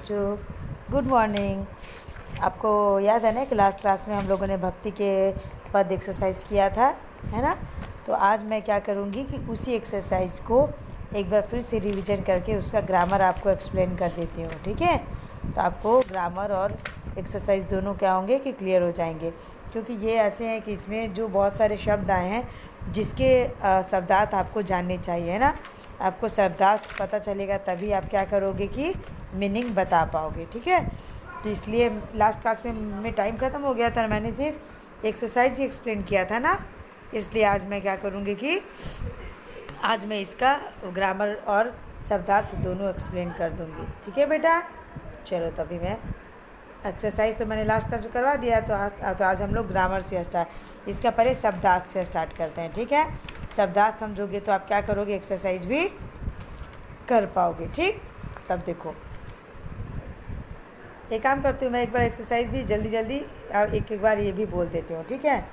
बच्चों, good morning. आपको याद है ना कि लास्ट क्लास में हम लोगों ने भक्ति के पद एक्सरसाइज किया था, है ना। तो आज मैं क्या करूँगी कि उसी एक्सरसाइज को एक बार फिर से रिवीजन करके उसका ग्रामर आपको एक्सप्लेन कर देती हूँ, ठीक है। तो आपको ग्रामर और एक्सरसाइज दोनों क्या होंगे कि क्लियर हो जाएंगे, क्योंकि ये ऐसे हैं कि इसमें जो बहुत सारे शब्द आए हैं जिसके शब्दार्थ आपको जानने चाहिए, है ना। आपको शब्दार्थ पता चलेगा तभी आप क्या करोगे कि मीनिंग बता पाओगे, ठीक है। तो इसलिए लास्ट क्लास में टाइम ख़त्म हो गया था, मैंने सिर्फ एक्सरसाइज ही एक्सप्लेन किया था ना। इसलिए आज मैं क्या करूँगी कि आज मैं इसका ग्रामर और शब्दार्थ दोनों एक्सप्लेन कर दूँगी, ठीक है बेटा। चलो तभी मैं एक्सरसाइज तो मैंने लास्ट क्लास में करवा दिया, तो आज हम लोग ग्रामर से स्टार्ट, इसका पहले शब्दार्थ से स्टार्ट करते हैं, ठीक है। शब्दार्थ समझोगे तो आप क्या करोगे, एक्सरसाइज भी कर पाओगे, ठीक। तब देखो, एक काम करती हूँ मैं, एक बार एक्सरसाइज भी जल्दी जल्दी एक बार ये भी बोल देती हूँ, ठीक है।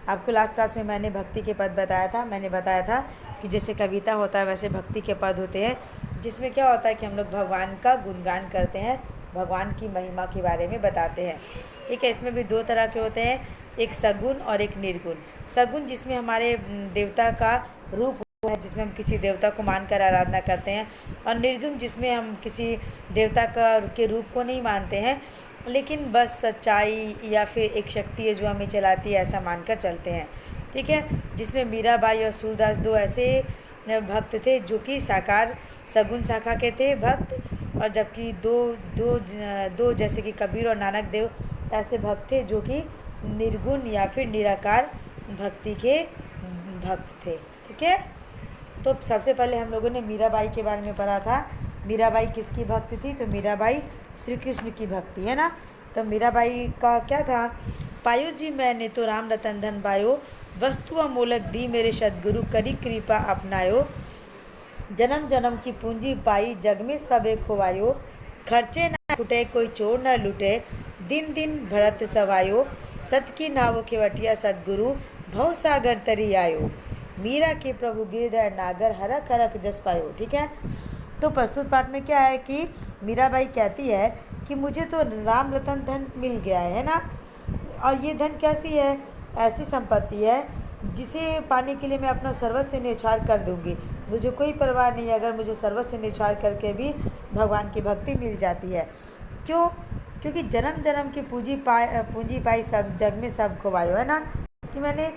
आपको लास्ट क्लास में मैंने भक्ति के पद बताया था। मैंने बताया था कि जैसे कविता होता है वैसे भक्ति के पद होते हैं, जिसमें क्या होता है कि हम लोग भगवान का गुणगान करते हैं, भगवान की महिमा के बारे में बताते हैं, ठीक है। इसमें भी दो तरह के होते हैं, एक सगुण और एक निर्गुण। सगुण जिसमें हमारे देवता का रूप है, जिसमें हम किसी देवता को मानकर आराधना करते हैं, और निर्गुण जिसमें हम किसी देवता के रूप को नहीं मानते हैं, लेकिन बस सच्चाई या फिर एक शक्ति है जो हमें चलाती है ऐसा मानकर चलते हैं, ठीक है। जिसमें मीराबाई और सूरदास दो ऐसे भक्त थे जो कि साकार सगुण शाखा के थे भक्त, और जबकि दो जैसे कि कबीर और नानक देव ऐसे भक्त थे जो कि निर्गुण या फिर निराकार भक्ति के भक्त थे, ठीक है। तो सबसे पहले हम लोगों ने मीराबाई के बारे में पढ़ा था। मीराबाई किसकी भक्ति थी, तो मीराबाई श्री कृष्ण की भक्ति, है ना। तो मीराबाई का क्या था, पायो जी मैंने तो राम रतन धन पायो, वस्तु अमोलक दी मेरे सदगुरु करी कृपा अपनायो, जन्म जन्म की पूंजी पाई जग में सबे खोवायो, खर्चे न फुटे कोई चोर न लुटे, दिन दिन भरत सवायो, सत की नाव खेवटिया सदगुरु भव सागर तरी आयो, मीरा के प्रभु गिरधर नागर हरक हरक जस पायो, ठीक है। तो प्रस्तुत पाठ में क्या है कि मीराबाई कहती है कि मुझे तो राम रतन धन मिल गया है ना, और ये धन कैसी है, ऐसी संपत्ति है जिसे पाने के लिए मैं अपना सर्वस्व न्यौछावर कर दूंगी। मुझे कोई परवाह नहीं अगर मुझे सर्वस्व न्यौछावर करके भी भगवान की भक्ति मिल जाती है। क्यों, क्योंकि जन्म जन्म की पूंजी पाई सब जग में सब खोवायो, है ना। कि मैंने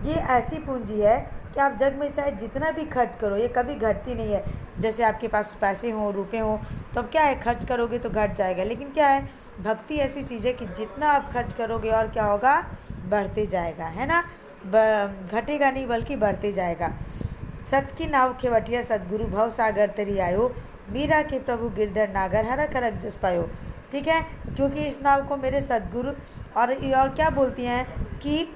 ये ऐसी पूंजी है कि आप जग में चाहे जितना भी खर्च करो ये कभी घटती नहीं है। जैसे आपके पास पैसे हों, रुपए हों, तो अब क्या है, खर्च करोगे तो घट जाएगा, लेकिन क्या है, भक्ति ऐसी चीज़ है कि जितना आप खर्च करोगे और क्या होगा, बढ़ते जाएगा, है ना। घटेगा नहीं बल्कि बढ़ते जाएगा। सत की नाव खेवटिया सदगुरु भव सागर तरी आयो, मीरा के प्रभु गिरधर नागर हरक हरक जस पायो, ठीक है। क्योंकि इस नाव को मेरे सदगुरु और क्या बोलती हैं कि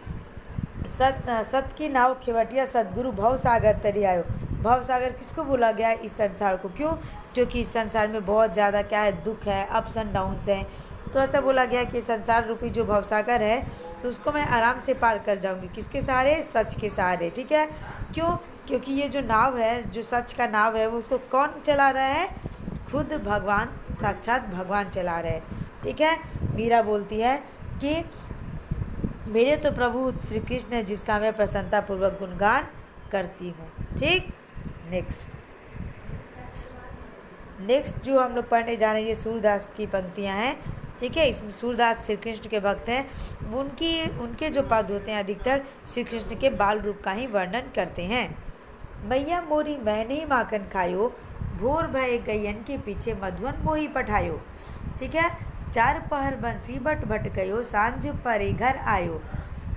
सत की नाव खेवटिया सदगुरु भव सागर तरी आयो। भव सागर किसको बोला गया है, इस संसार को। क्यों, क्योंकि इस संसार में बहुत ज़्यादा क्या है, दुख है, अप्स एंड डाउन्स हैं। तो ऐसा बोला गया कि संसार रूपी जो भवसागर है तो उसको मैं आराम से पार कर जाऊंगी, किसके सहारे, सच के सहारे, ठीक है। क्यों, क्योंकि ये जो नाव है, जो सच का नाव है, वो उसको कौन चला रहा है, खुद भगवान, साक्षात भगवान चला रहे हैं, ठीक है। मीरा बोलती है कि मेरे तो प्रभु श्री कृष्ण है जिसका मैं प्रसन्नतापूर्वक गुणगान करती हूँ, ठीक। नेक्स्ट जो हम लोग पढ़ने जा रहे हैं ये सूरदास की पंक्तियाँ हैं, ठीक है। इसमें सूरदास श्री कृष्ण के भक्त हैं। उनके जो पद होते हैं अधिकतर श्री कृष्ण के बाल रूप का ही वर्णन करते हैं। मैया मोरी मैंने ही माखन खायो, भोर भय गैयन के पीछे मधुवन मोही पठायो, ठीक है। चार पहर बंसी बट भट गयो, सांझ परे घर आयो,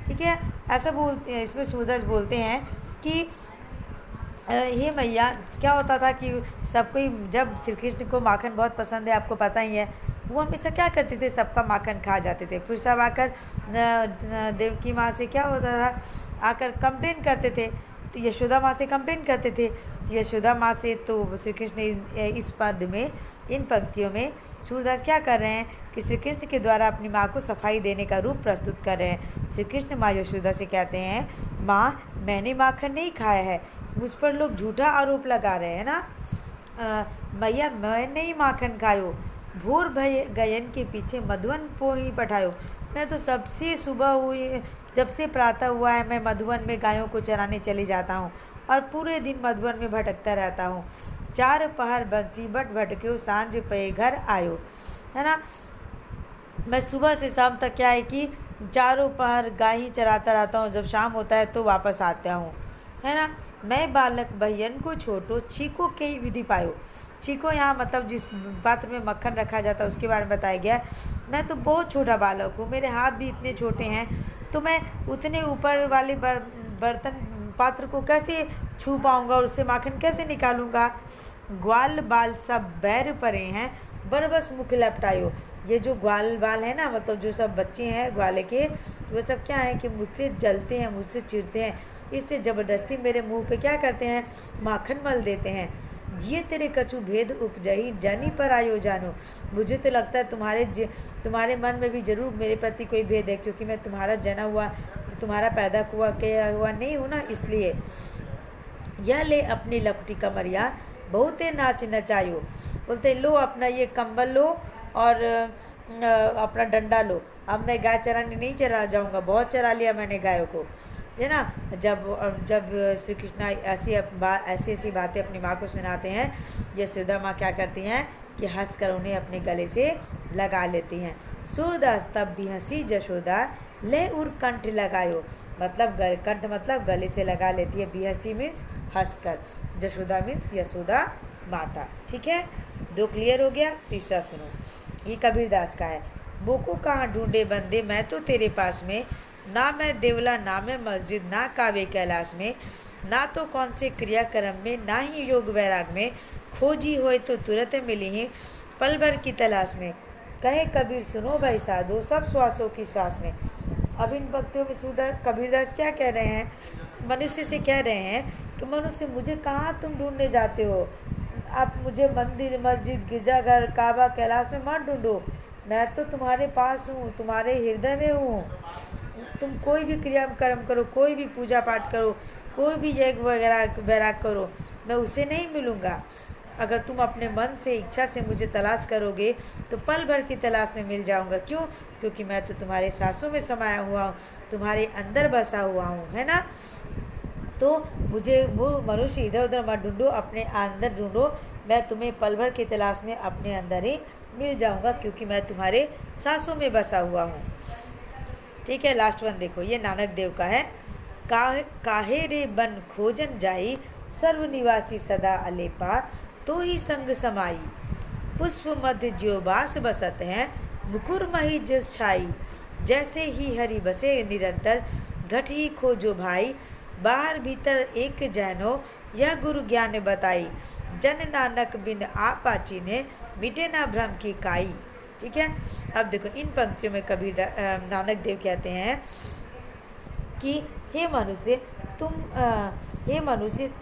ठीक है। ऐसा बोलते हैं, इसमें सूरदास बोलते हैं कि हे मैया, क्या होता था कि सब कोई, जब श्री कृष्ण को माखन बहुत पसंद है, आपको पता ही है, वो हमेशा क्या करते थे, सबका माखन खा जाते थे। फिर सब आकर देवकी माँ से क्या होता था, आकर कंप्लेन करते थे, तो यशोदा माँ से कंप्लेन करते थे। तो यशोदा माँ से तो श्री कृष्ण इस पद में, इन पंक्तियों में सूरदास क्या कर रहे हैं कि श्री कृष्ण के द्वारा अपनी माँ को सफाई देने का रूप प्रस्तुत कर रहे हैं। श्री कृष्ण माँ यशोदा से कहते हैं, माँ मैंने माखन नहीं खाया है, मुझ पर लोग झूठा आरोप लगा रहे हैं ना। मैया मैंने ही माखन खायो, भोर भय गयन के पीछे मधुवन पो ही पठायो। मैं तो सबसे सुबह हुई, जब से प्रातः हुआ है मैं मधुवन में गायों को चराने चली जाता हूँ और पूरे दिन मधुवन में भटकता रहता हूँ। चार पहर बंसी बट भटक्यो, सांझ पे घर आयो। है ना, मैं सुबह से शाम तक क्या है कि चारों पहर गाय ही चराता रहता हूँ, जब शाम होता है तो वापस आता हूँ। है ना, मैं बालक बहन को छोटो, छीको के ही विधि पायो। छीको यहाँ मतलब जिस पात्र में मक्खन रखा जाता है उसके बारे में बताया गया है। मैं तो बहुत छोटा बालक हूँ, मेरे हाथ भी इतने छोटे हैं, तो मैं उतने ऊपर वाले बर्तन पात्र को कैसे छू पाऊँगा और उससे माखन कैसे निकालूंगा। ग्वाल बाल सब बैर परे हैं, बरबस मुख लपटायो। ये जो ग्वाल बाल है ना, मतलब जो सब बच्चे हैं ग्वाले के, वो सब क्या है कि मुझसे जलते हैं, मुझसे चिढ़ते हैं, इससे ज़बरदस्ती मेरे मुंह पे क्या करते हैं, माखन मल देते हैं। जिए तेरे कछु भेद उपजही, जानी पर आयो जानो। मुझे तो लगता है तुम्हारे मन में भी जरूर मेरे प्रति कोई भेद है, क्योंकि मैं तुम्हारा जना हुआ, तुम्हारा पैदा हुआ नहीं हूँ ना, इसलिए। यह ले अपनी लपटी कमरिया, बहुते नाच नचायो। बोलते लो अपना ये कंबल लो और अपना डंडा लो, अब मैं गाय चराने नहीं चरा जाऊंगा, बहुत चरा लिया मैंने गायों को। है ना, जब श्री कृष्णा ऐसी ऐसी बातें अपनी माँ को सुनाते हैं, यशोदा माँ क्या करती हैं कि हंसकर उन्हें अपने गले से लगा लेती हैं। सूरदास तब भी हंसी जशोदा, ले उर कंठ लगायो। मतलब कंठ मतलब गले से लगा लेती है, बिहसी मीन्स हंसकर, जशोदा मीन्स यशोदा माता। ठीक है, दो क्लियर हो गया। तीसरा सुनो, ये कबीरदास का है। बोको कहाँ ढूंढे बंदे, मैं तो तेरे पास में, ना मैं देवला ना मैं मस्जिद, ना कावे कैलाश में, ना तो कौन से क्रियाक्रम में, ना ही योग वैराग में, खोजी होए तो तुरंत मिली ही पल भर की तलाश में। कहे कबीर सुनो भाई साधो, सब श्वासों की सांस में। अब इन भक्तियों में कबीरदास क्या कह रहे हैं, मनुष्य से कह रहे हैं कि मनुष्य मुझे कहाँ तुम ढूंढने जाते हो, आप मुझे मंदिर मस्जिद गिरजाघर काबा कैलाश में मत ढूंढो, मैं तो तुम्हारे पास हूँ, तुम्हारे हृदय में हूँ। तुम कोई भी क्रिया कर्म करो, कोई भी पूजा पाठ करो, कोई भी यज्ञ वगैरह वैराग करो, मैं उसे नहीं मिलूँगा। अगर तुम अपने मन से इच्छा से मुझे तलाश करोगे तो पल भर की तलाश में मिल जाऊंगा। क्यों? क्योंकि मैं तो तुम्हारे सांसों में समाया हुआ हूँ, तुम्हारे अंदर बसा हुआ हूँ। है ना, तो मुझे वो मनुष्य इधर उधर मत ढूंढो, अपने अंदर ढूंढो, मैं तुम्हें पल भर की तलाश में अपने अंदर ही मिल जाऊंगा, क्योंकि मैं तुम्हारे सांसों में बसा हुआ हूँ। ठीक है, लास्ट वन देखो, ये नानक देव का है। काहे रे बन खोजन जाई, सर्वनिवासी सदा अलेपा, तो ही संग समाई। पुष्प मध्य ज्यो बास बसत हैं, मुकुर मही जस छाई। जैसे ही हरि बसे निरंतर, घट ही खोजो भाई। बाहर भीतर एक जैनो, यह गुरु ज्ञान बताई। जन नानक बिन आपाची ने, मिटे ना भ्रम की काई। ठीक है, अब देखो इन पंक्तियों में नानक देव कहते हैं कि हे मनुष्य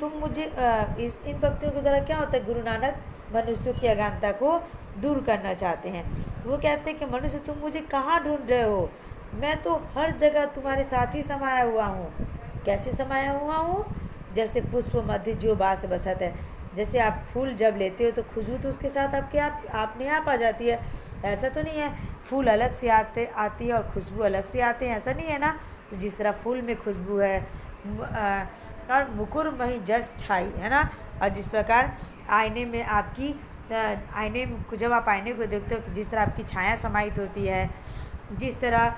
तुम मुझे इन पंक्तियों के द्वारा क्या होता है, गुरु नानक मनुष्यों की अज्ञानता को दूर करना चाहते हैं। वो कहते हैं कि मनुष्य तुम मुझे कहाँ ढूंढ रहे हो, मैं तो हर जगह तुम्हारे साथ ही समाया हुआ हूँ। कैसे समाया हुआ हूँ? जैसे पुष्प मध्य जो बास बसत है, जैसे आप फूल जब लेते हो तो खुशबू तो उसके साथ आपने आप आ जाती है। ऐसा तो नहीं है फूल अलग से आती है और खुशबू अलग से आते हैं, ऐसा नहीं है ना। तो जिस तरह फूल में खुशबू है और मुकुर मही जस छाई, है ना। और जिस प्रकार आईने में जब आप आईने को देखते हो कि जिस तरह आपकी छाया समाहित होती है, जिस तरह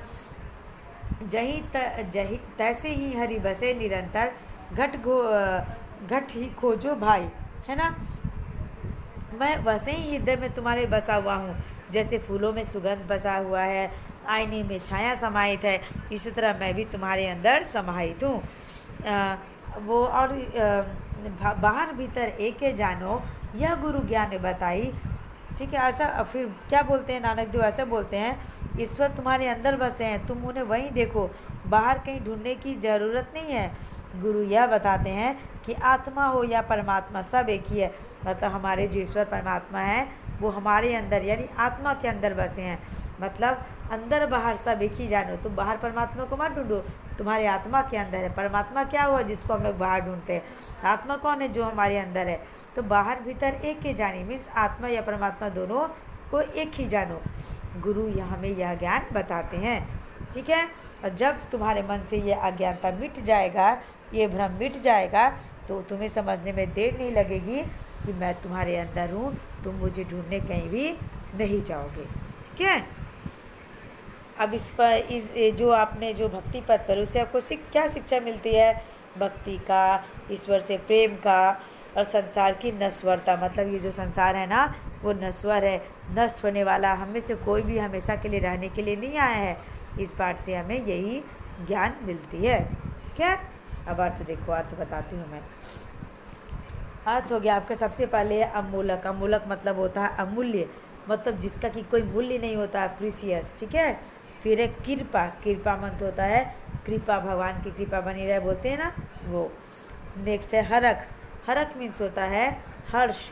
जही तैसे ही हरि बसे निरंतर, घट ही खोजो भाई। है ना, मैं वैसे ही हृदय में तुम्हारे बसा हुआ हूँ। जैसे फूलों में सुगंध बसा हुआ है, आईने में छाया समाहित है, इसी तरह मैं भी तुम्हारे अंदर समाहित हूँ। वो और बाहर भीतर एक जानो, यह गुरु ज्ञान बताई। ठीक है, ऐसा फिर क्या बोलते हैं नानक देव, ऐसा बोलते हैं, ईश्वर तुम्हारे अंदर बसे हैं, तुम उन्हें वहीं देखो, बाहर कहीं ढूंढने की ज़रूरत नहीं है। गुरु यह बताते हैं कि आत्मा हो या परमात्मा सब एक ही है। मतलब हमारे जो ईश्वर परमात्मा हैं वो हमारे अंदर यानी आत्मा के अंदर बसे हैं। मतलब अंदर बाहर सब एक ही जानो। तुम बाहर परमात्मा को मत ढूंढो, तुम्हारे आत्मा के अंदर है। परमात्मा क्या हुआ जिसको हम लोग बाहर ढूंढते हैं? आत्मा कौन है? जो हमारे अंदर है। तो बाहर भीतर एक ही जानी मीन्स आत्मा या परमात्मा दोनों को एक ही जानो। गुरु हमें यह ज्ञान बताते हैं। ठीक है। और जब तुम्हारे मन से ये अज्ञानता मिट जाएगा, ये भ्रम मिट जाएगा, तो तुम्हें समझने में देर नहीं लगेगी कि मैं तुम्हारे अंदर हूँ, तुम मुझे ढूंढने कहीं भी नहीं जाओगे। ठीक है। अब इस पर जो आपने जो भक्ति पद पर उससे आपको क्या शिक्षा मिलती है? भक्ति का, ईश्वर से प्रेम का और संसार की नश्वरता। मतलब ये जो संसार है ना वो नश्वर है, नष्ट होने वाला। हम में से कोई भी हमेशा के लिए रहने के लिए नहीं आया है। इस पाठ से हमें यही ज्ञान मिलती है। ठीक है। अब अर्थ देखो, अर्थ बताती हूँ मैं। अर्थ हो गया आपका सबसे पहले अमूलक। अमूलक मतलब होता है अमूल्य, मतलब जिसका कि कोई मूल्य नहीं होता है, प्रीसियस। ठीक है। फिर है कृपा। कृपा मंत्र होता है कृपा, भगवान की कृपा बनी रहे बोलते हैं ना वो। नेक्स्ट है हरक। हरक मीन्स होता है हर्ष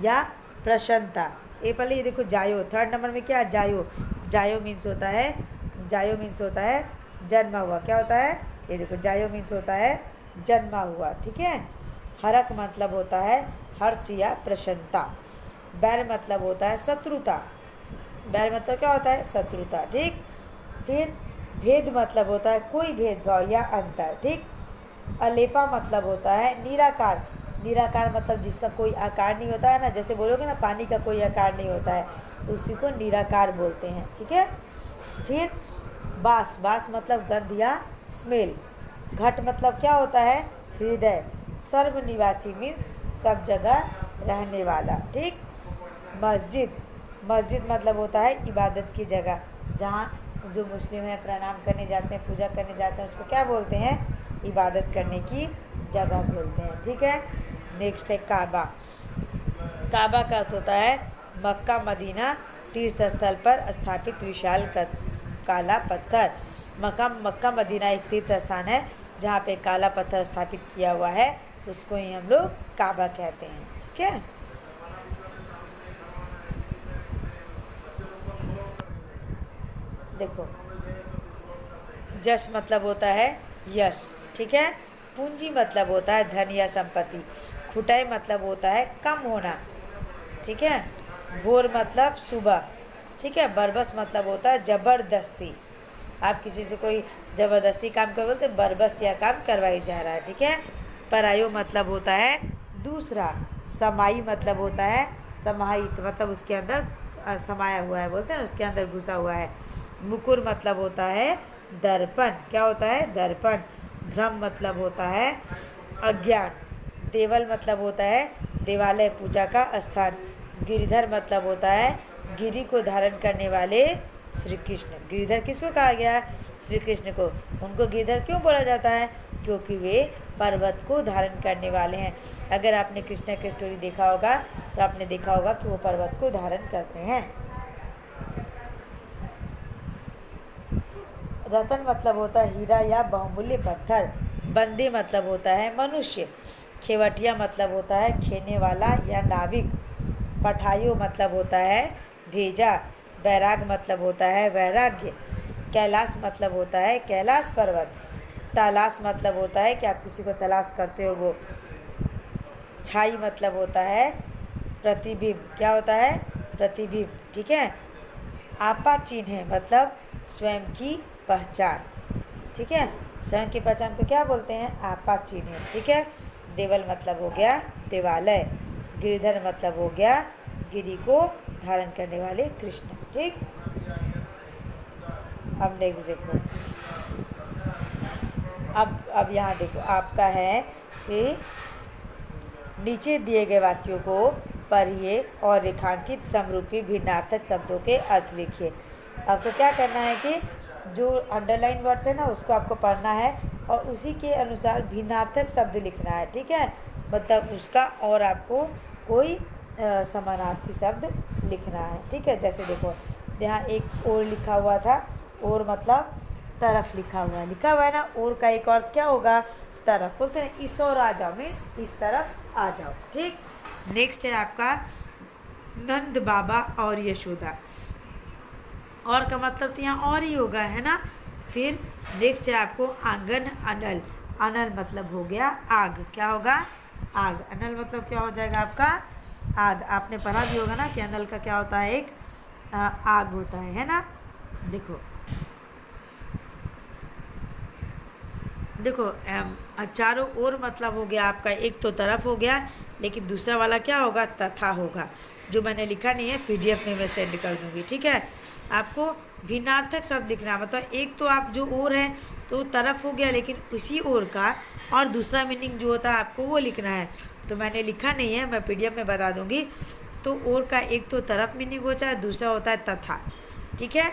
या प्रसन्नता। ये पहले ये देखो जायो, थर्ड नंबर में क्या? जायो। जायो मीन्स होता है, जायो मीन्स होता है जन्मा हुआ। क्या होता है? ये देखो जायो मीन्स होता है जन्मा हुआ। ठीक है। हरक मतलब होता है हर्ष या प्रसन्नता। बैर मतलब होता है शत्रुता। बैर मतलब क्या होता है? शत्रुता। ठीक। फिर भेद मतलब होता है कोई भेदभाव या अंतर। ठीक। अलेपा मतलब होता है निराकार। निराकार मतलब जिसका कोई आकार नहीं होता है ना, जैसे बोलोगे ना पानी का कोई आकार नहीं होता है, उसी को निराकार बोलते हैं। ठीक है। फिर बास। बास मतलब गंध या स्मेल। घट मतलब क्या होता है? हृदय। सर्वनिवासी मीन्स सब जगह रहने वाला। ठीक। मस्जिद। मस्जिद मतलब होता है इबादत की जगह, जहाँ जो मुस्लिम हैं प्रणाम करने जाते हैं, पूजा करने जाते हैं, उसको क्या बोलते हैं? इबादत करने की जगह बोलते हैं। ठीक है। नेक्स्ट है काबा। काबा का अर्थ होता है मक्का मदीना तीर्थ स्थल पर स्थापित विशाल काला पत्थर। मक्का मदीना एक तीर्थ स्थान है जहाँ पे काला पत्थर स्थापित किया हुआ है, उसको ही हम लोग काबा कहते हैं। ठीक है। देखो जश मतलब होता है यश। ठीक है। पूंजी मतलब होता है धन या संपत्ति। खुटाई मतलब होता है कम होना। ठीक है। भोर मतलब सुबह। ठीक है। बरबस मतलब होता है ज़बरदस्ती। आप किसी से कोई ज़बरदस्ती काम कर बोलते बरबस या काम करवाई जा रहा है। ठीक है। परायो मतलब होता है दूसरा। समाई मतलब होता है समाहित, मतलब उसके अंदर समाया हुआ है बोलते हैं ना, उसके अंदर घुसा हुआ है। मुकुर मतलब होता है दर्पण। क्या होता है? दर्पण। भ्रम मतलब होता है अज्ञान। देवल मतलब होता है देवालय पूजा का स्थान। गिरिधर मतलब होता है गिरि को धारण करने वाले श्री कृष्ण। गिरिधर किसको कहा गया? श्री कृष्ण को। उनको गिरिधर क्यों बोला जाता है? क्योंकि वे पर्वत को धारण करने वाले हैं। अगर आपने कृष्ण की स्टोरी देखा होगा तो आपने देखा होगा कि वो पर्वत को धारण करते हैं। रतन मतलब होता है हीरा या बहुमूल्य पत्थर। बंदे मतलब होता है मनुष्य। खेवटिया मतलब होता है खेने वाला या नाविक। पठायो मतलब होता है भेजा। बैराग मतलब होता है वैराग्य। कैलाश मतलब होता है कैलाश पर्वत। तलाश मतलब होता है कि आप किसी को तलाश करते हो वो। छाई मतलब होता है प्रतिबिंब। क्या होता है? प्रतिबिंब। ठीक है। आपा चिन्ह मतलब स्वयं की पहचान। ठीक है। स्वयं की पहचान को क्या बोलते हैं? आपा चिन्ह। ठीक है। देवल मतलब हो गया देवालय। गिरिधर मतलब हो गया गिरि को धारण करने वाले कृष्ण। ठीक। अब नेक्स्ट देखो, अब यहाँ देखो आपका है कि नीचे दिए गए वाक्यों को पढ़िए और रेखांकित समरूपी भिन्नार्थक शब्दों के अर्थ लिखिए। आपको क्या करना है कि जो अंडरलाइन वर्ड्स है ना उसको आपको पढ़ना है और उसी के अनुसार भिन्नार्थक शब्द लिखना है। ठीक है। मतलब उसका और आपको कोई समानार्थी शब्द लिखना है। ठीक है। जैसे देखो यहाँ एक और लिखा हुआ था, और मतलब तरफ लिखा हुआ है ना। और का एक अर्थ क्या होगा? तरफ, बोलते हैं इस ओर आ जाओ, मीन्स इस तरफ आ जाओ। ठीक, नेक्स्ट है आपका नंद बाबा और यशोदा। और का मतलब तो यहाँ और ही होगा, है ना। फिर नेक्स्ट है आपको आंगन अनल। अनल मतलब हो गया आग, क्या होगा, आग। अनल मतलब क्या हो जाएगा आपका, आग। आपने पढ़ा भी होगा ना कि अनल का क्या होता है, एक आग होता है ना। देखो देखो चारों ओर मतलब हो गया आपका, एक तो तरफ हो गया, लेकिन दूसरा वाला क्या होगा, तथा होगा। जो मैंने लिखा नहीं है पीडीएफ में मैं सेंड कर दूंगी, ठीक है। आपको भिन्नार्थक शब्द लिखना, मतलब एक तो आप जो ओर है तो तरफ हो गया, लेकिन उसी ओर का और दूसरा मीनिंग जो होता है आपको वो लिखना है। तो मैंने लिखा नहीं है, मैं पीडीएफ में बता दूंगी। तो ओर का एक तो तरफ मीनिंग हो जाए, दूसरा होता है तथा, ठीक है।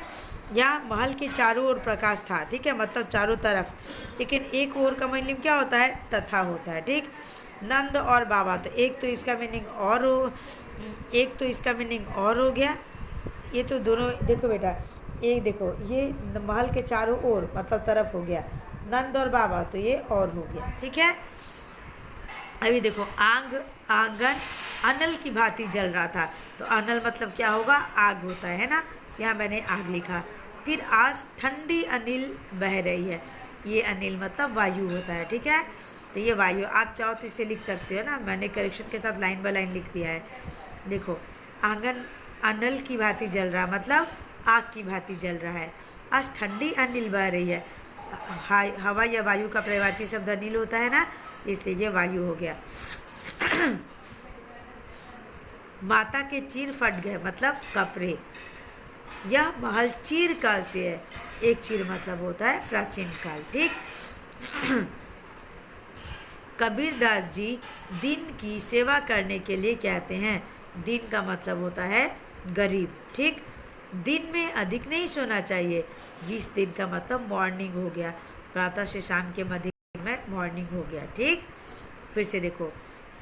यहाँ महल के चारों ओर प्रकाश था, ठीक है, मतलब चारों तरफ, लेकिन एक ओर का मीनिंग क्या होता है, तथा होता है। ठीक, नंद और बाबा, तो एक तो इसका मीनिंग और हो, एक तो इसका मीनिंग और हो गया। ये तो दोनों देखो बेटा, एक देखो ये महल के चारों ओर मतलब तरफ हो गया, नंद और बाबा तो ये और हो गया, ठीक है। अभी देखो आंगन अनल की भांति जल रहा था, तो अनल मतलब क्या होगा, आग होता है ना। यहाँ मैंने आग लिखा। फिर आज ठंडी अनिल बह रही है, ये अनिल मतलब वायु होता है, ठीक है। तो ये वायु आप चाहो तो इसे लिख सकते हो ना, मैंने करेक्शन के साथ लाइन बाय लाइन लिख दिया है। देखो आंगन अनल की भांति जल रहा मतलब आग की भांति जल रहा है। आज ठंडी अनिल बह रही है, हवा या वायु का प्रवाची शब्द अनिल होता है ना, इसलिए ये वायु हो गया। माता के चीर फट गए मतलब कपड़े। यह महल चीर काल से है, एक चीर मतलब होता है प्राचीन काल, ठीक। कबीरदास जी दिन की सेवा करने के लिए कहते हैं, दिन का मतलब होता है गरीब, ठीक। दिन में अधिक नहीं सोना चाहिए, जिस दिन का मतलब मॉर्निंग हो गया, प्रातः से शाम के मध्य में मॉर्निंग हो गया, ठीक। फिर से देखो,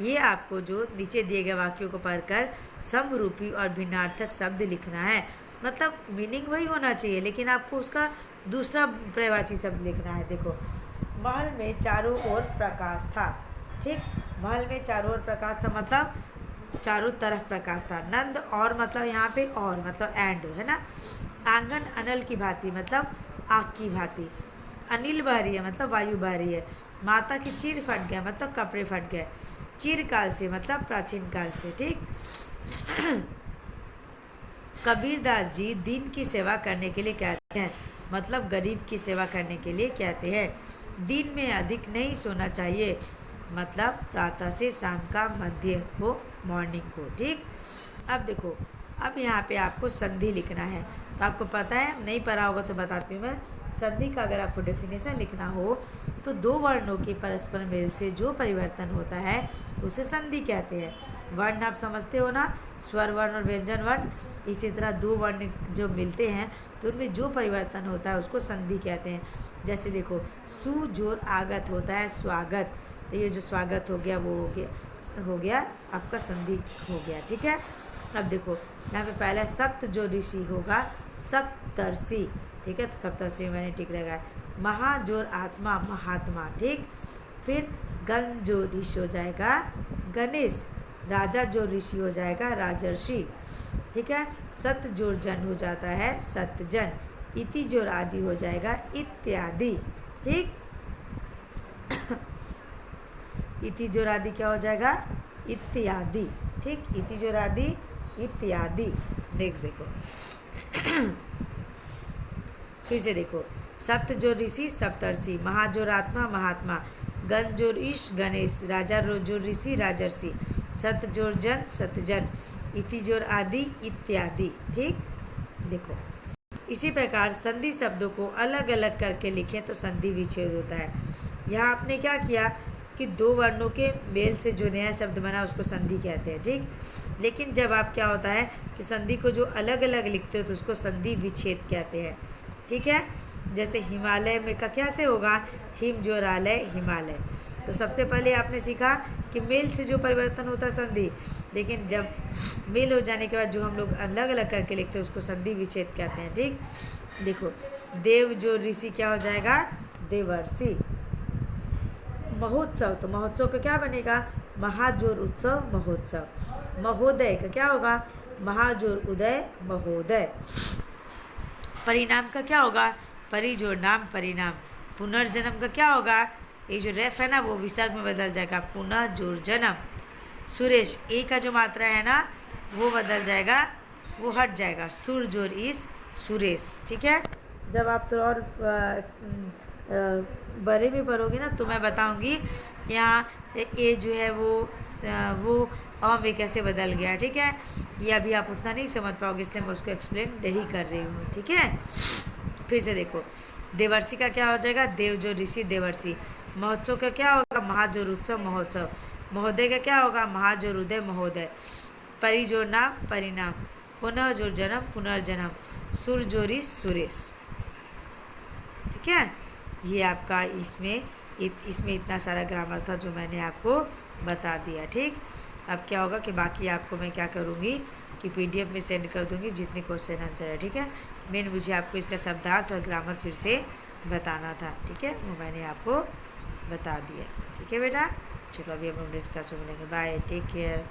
ये आपको जो नीचे दिए गए वाक्यों को पढ़कर समरूपी और भिन्नार्थक शब्द लिखना है, मतलब मीनिंग वही होना चाहिए, लेकिन आपको उसका दूसरा पर्यायवाची शब्द लिखना है। देखो महल में चारों ओर प्रकाश था, ठीक। महल में चारों ओर प्रकाश था मतलब चारों तरफ प्रकाश था। नंद और मतलब यहाँ पे और मतलब एंड है ना। आंगन अनल की भांति मतलब आग की भांति। अनिल बह रही है मतलब वायु बह रही है। माता की चीर फट गया मतलब कपड़े फट गए। चीर काल से मतलब प्राचीन काल से, ठीक। कबीरदास जी दिन की सेवा करने के लिए कहते हैं, मतलब गरीब की सेवा करने के लिए कहते हैं। दिन में अधिक नहीं सोना चाहिए, मतलब प्रातः से शाम का मध्य को, मॉर्निंग को, ठीक। अब देखो, अब यहाँ पे आपको संधि लिखना है। तो आपको पता है, नहीं पढ़ा होगा तो बताती हूँ मैं। संधि का अगर आपको डेफिनेशन लिखना हो तो दो वर्णों के परस्पर मेल से जो परिवर्तन होता है उसे संधि कहते हैं। वर्ण आप समझते हो ना, स्वर वर्ण और व्यंजन वर्ण। इसी तरह दो वर्ण जो मिलते हैं तो उनमें जो परिवर्तन होता है उसको संधि कहते हैं। जैसे देखो, सु जोर आगत होता है स्वागत, तो ये जो स्वागत हो गया वो हो गया आपका संधि हो गया, ठीक है। अब देखो यहाँ पे पहला सप्त जो ऋषि होगा सप्तर्षि, ठीक है। तो सप्तर्षि मैंने टिक लगाया। महाजोर आत्मा महात्मा, ठीक। फिर गण जो ऋषि हो जाएगा गणेश। राजा जो ऋषि हो जाएगा राजर्षि, ठीक है। सत जोर जन हो जाता है सतजन। इति जोर आदि हो जाएगा इत्यादि, ठीक। इति जोर आदि क्या हो जाएगा, इत्यादि, ठीक। इति जोर आदि इत्यादि। नेक्स्ट देखो, फिर से देखो, सप्त जो ऋषि सप्तर्षि, महाजोर आत्मा महात्मा, गण जोर ईश गणेश, राजा जोर ऋषि राजर्षि, सत जोर जन सतजन, इति जोर आदि इत्यादि, ठीक। देखो इसी प्रकार संधि शब्दों को अलग अलग करके लिखें तो संधि विच्छेद होता है। यहाँ आपने क्या किया कि दो वर्णों के मेल से जो नया शब्द बना उसको संधि कहते हैं, ठीक। लेकिन जब आप क्या होता है कि संधि को जो अलग अलग लिखते हो तो उसको संधि विच्छेद कहते हैं, ठीक है। जैसे हिमालय में का क्या से होगा, हिम जोरालय हिमालय। तो सबसे पहले आपने सीखा कि मेल से जो परिवर्तन होता है संधि, लेकिन जब मेल हो जाने के बाद जो हम लोग अलग अलग करके लिखते हैं उसको संधि विच्छेद कहते हैं, ठीक। देखो देव जो ऋषि क्या हो जाएगा देवर्षि। महोत्सव, तो महोत्सव का क्या बनेगा? महाजोर उत्सव महोत्सव। महोदय का क्या होगा? महाजोर उदय महोदय। परिणाम का क्या होगा? परिजोर नाम परिणाम। पुनर्जन्म का क्या होगा? ये जो रेफ है ना वो विसर्ग में बदल जाएगा, पुनः जोर जन्म। सुरेश, ए का जो मात्रा है ना वो बदल जाएगा, वो हट जाएगा, सुर जोर इस सुरेश। ठीक है, जब आप तो और बड़े में पढ़ोगे ना तो मैं बताऊंगी कि यहाँ ए जो है वो अ में कैसे बदल गया। ठीक है, ये अभी आप उतना नहीं समझ पाओगे, इसलिए मैं उसको एक्सप्लेन नहीं कर रही हूँ। ठीक है, फिर से देखो, देवर्षि का क्या हो जाएगा? देव जो ऋषि देवर्षि। महोत्सव का क्या होगा? महाजोर उत्सव महोत्सव। महोदय का क्या होगा? महाजोर उदय महोदय। परिजोर नाम परिणाम। पुनः जोर जन्म पुनर्जन्म। सुर जोरी सुरेश। ठीक है, ये आपका इसमें इतना सारा ग्रामर था जो मैंने आपको बता दिया। ठीक, अब क्या होगा कि बाकी आपको मैं क्या करूँगी कि पीडीएफ में सेंड कर दूँगी जितने क्वेश्चन आंसर है। ठीक है, मुझे आपको इसका शब्दार्थ और ग्रामर फिर से बताना था। ठीक है, वो मैंने आपको बता दिया। ठीक है बेटा, चलो अभी हम लोग नेक्स्ट क्लास में मिलेंगे। Bye, take care.